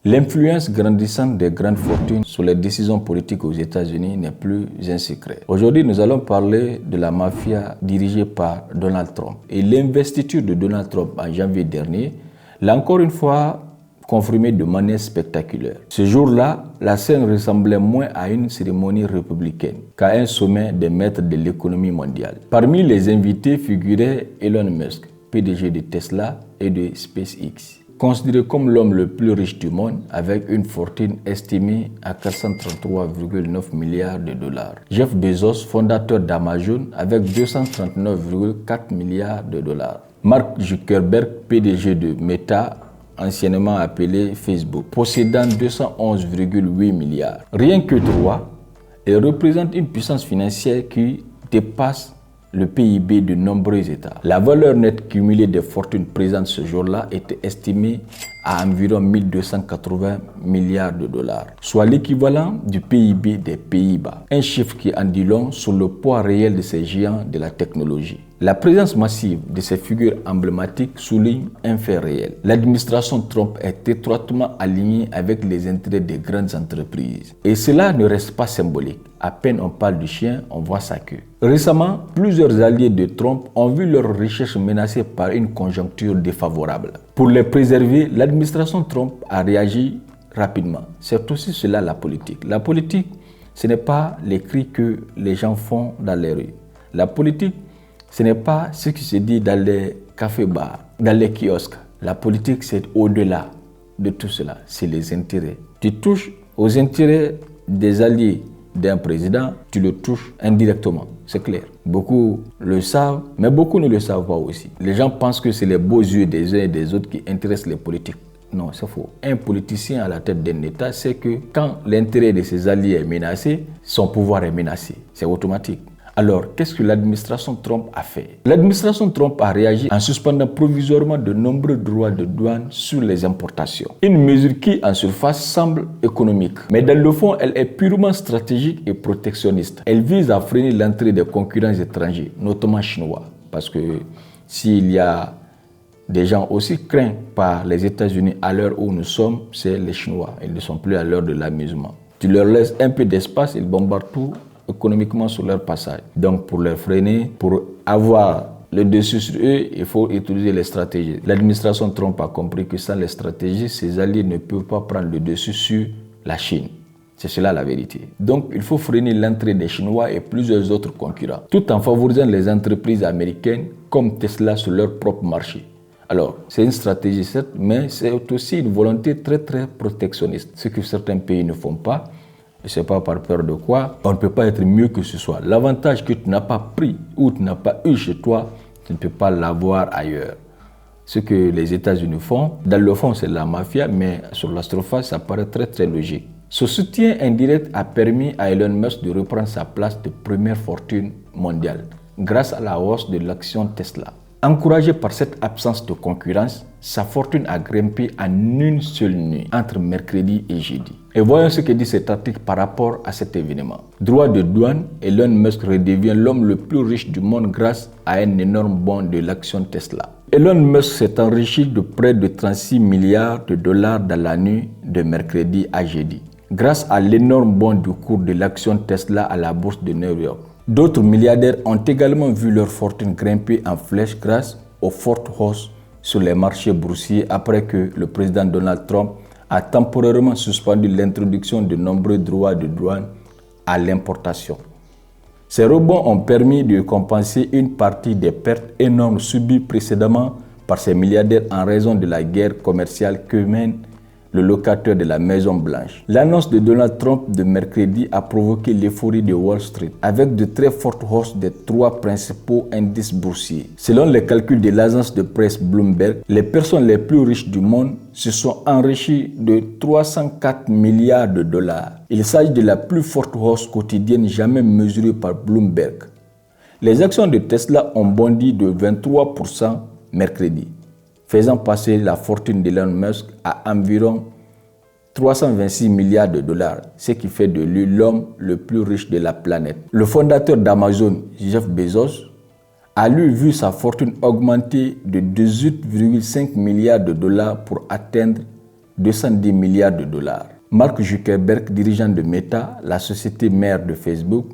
L'influence grandissante des grandes fortunes sur les décisions politiques aux États-Unis n'est plus un secret. Aujourd'hui, nous allons parler de la mafia dirigée par Donald Trump. Et l'investiture de Donald Trump en janvier dernier l'a encore une fois confirmé de manière spectaculaire. Ce jour-là, la scène ressemblait moins à une cérémonie républicaine qu'à un sommet des maîtres de l'économie mondiale. Parmi les invités figurait Elon Musk, PDG de Tesla et de SpaceX. Considéré comme l'homme le plus riche du monde avec une fortune estimée à 433,9 milliards de dollars. Jeff Bezos, fondateur d'Amazon avec 239,4 milliards de dollars. Mark Zuckerberg, PDG de Meta, anciennement appelé Facebook, possédant 211,8 milliards. Rien que trois, ils représentent une puissance financière qui dépasse le PIB de nombreux États. La valeur nette cumulée des fortunes présentes ce jour-là était estimée à environ 1280 milliards de dollars, soit l'équivalent du PIB des Pays-Bas. Un chiffre qui en dit long sur le poids réel de ces géants de la technologie. La présence massive de ces figures emblématiques souligne un fait réel. L'administration Trump est étroitement alignée avec les intérêts des grandes entreprises. Et cela ne reste pas symbolique. À peine on parle du chien, on voit sa queue. Récemment, plusieurs alliés de Trump ont vu leur richesse menacée par une conjoncture défavorable. Pour les préserver, l'administration Trump a réagi rapidement. C'est aussi cela la politique. La politique, ce n'est pas les cris que les gens font dans les rues. La politique, ce n'est pas ce qui se dit dans les cafés-bars, dans les kiosques. La politique, c'est au-delà de tout cela. C'est les intérêts. Tu touches aux intérêts des alliés d'un président, tu le touches indirectement. C'est clair. Beaucoup le savent, mais beaucoup ne le savent pas aussi. Les gens pensent que c'est les beaux yeux des uns et des autres qui intéressent les politiques. Non, c'est faux. Un politicien à la tête d'un État sait que quand l'intérêt de ses alliés est menacé, son pouvoir est menacé. C'est automatique. Alors, qu'est-ce que l'administration Trump a fait? L'administration Trump a réagi en suspendant provisoirement de nombreux droits de douane sur les importations. Une mesure qui, en surface, semble économique. Mais dans le fond, elle est purement stratégique et protectionniste. Elle vise à freiner l'entrée des concurrents étrangers, notamment chinois. Parce que s'il y a des gens aussi craints par les États-Unis à l'heure où nous sommes, c'est les Chinois. Ils ne sont plus à l'heure de l'amusement. Tu leur laisses un peu d'espace, ils bombardent tout économiquement sur leur passage. Donc pour les freiner, pour avoir le dessus sur eux, il faut utiliser les stratégies. L'administration Trump a compris que sans les stratégies, ses alliés ne peuvent pas prendre le dessus sur la Chine. C'est cela la vérité. Donc il faut freiner l'entrée des Chinois et plusieurs autres concurrents, tout en favorisant les entreprises américaines comme Tesla sur leur propre marché. Alors, c'est une stratégie certes, mais c'est aussi une volonté très protectionniste, ce que certains pays ne font pas. Je ne sais pas par peur de quoi, on ne peut pas être mieux que ce soit. L'avantage que tu n'as pas pris ou tu n'as pas eu chez toi, tu ne peux pas l'avoir ailleurs. Ce que les États-Unis font, dans le fond c'est la mafia, mais sur la surface ça paraît très logique. Ce soutien indirect a permis à Elon Musk de reprendre sa place de première fortune mondiale grâce à la hausse de l'action Tesla. Encouragé par cette absence de concurrence, sa fortune a grimpé en une seule nuit, entre mercredi et jeudi. Et voyons ce que dit cet article par rapport à cet événement. Droit de douane, Elon Musk redevient l'homme le plus riche du monde grâce à un énorme bond de l'action Tesla. Elon Musk s'est enrichi de près de 36 milliards de dollars dans la nuit de mercredi à jeudi, grâce à l'énorme bond du cours de l'action Tesla à la bourse de New York. D'autres milliardaires ont également vu leur fortune grimper en flèche grâce aux fortes hausses sur les marchés boursiers après que le président Donald Trump a temporairement suspendu l'introduction de nombreux droits de douane à l'importation. Ces rebonds ont permis de compenser une partie des pertes énormes subies précédemment par ces milliardaires en raison de la guerre commerciale que mène le locataire de la Maison Blanche. L'annonce de Donald Trump de mercredi a provoqué l'euphorie de Wall Street avec de très fortes hausses des trois principaux indices boursiers. Selon les calculs de l'agence de presse Bloomberg, les personnes les plus riches du monde se sont enrichies de 304 milliards de dollars. Il s'agit de la plus forte hausse quotidienne jamais mesurée par Bloomberg. Les actions de Tesla ont bondi de 23% mercredi, faisant passer la fortune d'Elon Musk à environ 326 milliards de dollars, ce qui fait de lui l'homme le plus riche de la planète. Le fondateur d'Amazon, Jeff Bezos, a lui vu sa fortune augmenter de 18,5 milliards de dollars pour atteindre 210 milliards de dollars. Mark Zuckerberg, dirigeant de Meta, la société mère de Facebook,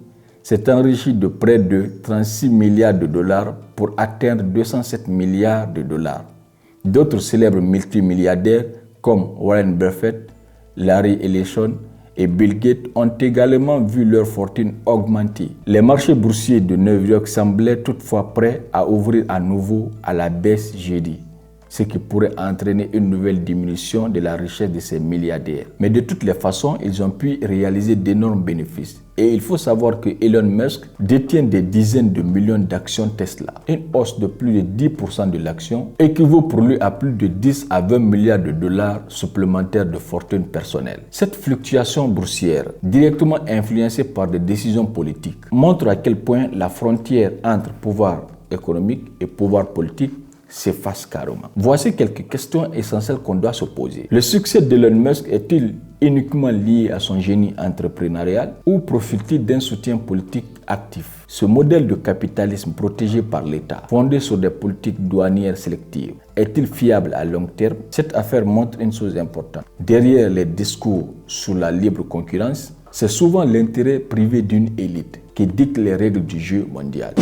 s'est enrichi de près de 36 milliards de dollars pour atteindre 207 milliards de dollars. D'autres célèbres multimilliardaires comme Warren Buffett, Larry Ellison et Bill Gates ont également vu leur fortune augmenter. Les marchés boursiers de New York semblaient toutefois prêts à ouvrir à nouveau à la baisse jeudi, ce qui pourrait entraîner une nouvelle diminution de la richesse de ces milliardaires. Mais de toutes les façons, ils ont pu réaliser d'énormes bénéfices. Et il faut savoir que Elon Musk détient des dizaines de millions d'actions Tesla. Une hausse de plus de 10% de l'action équivaut pour lui à plus de 10 à 20 milliards de dollars supplémentaires de fortune personnelle. Cette fluctuation boursière, directement influencée par des décisions politiques, montre à quel point la frontière entre pouvoir économique et pouvoir politique s'efface carrément. Voici quelques questions essentielles qu'on doit se poser. Le succès d'Elon Musk est-il uniquement lié à son génie entrepreneurial ou profite-t-il d'un soutien politique actif? Ce modèle de capitalisme protégé par l'État, fondé sur des politiques douanières sélectives, est-il fiable à long terme? Cette affaire montre une chose importante. Derrière les discours sur la libre concurrence, c'est souvent l'intérêt privé d'une élite qui dicte les règles du jeu mondial.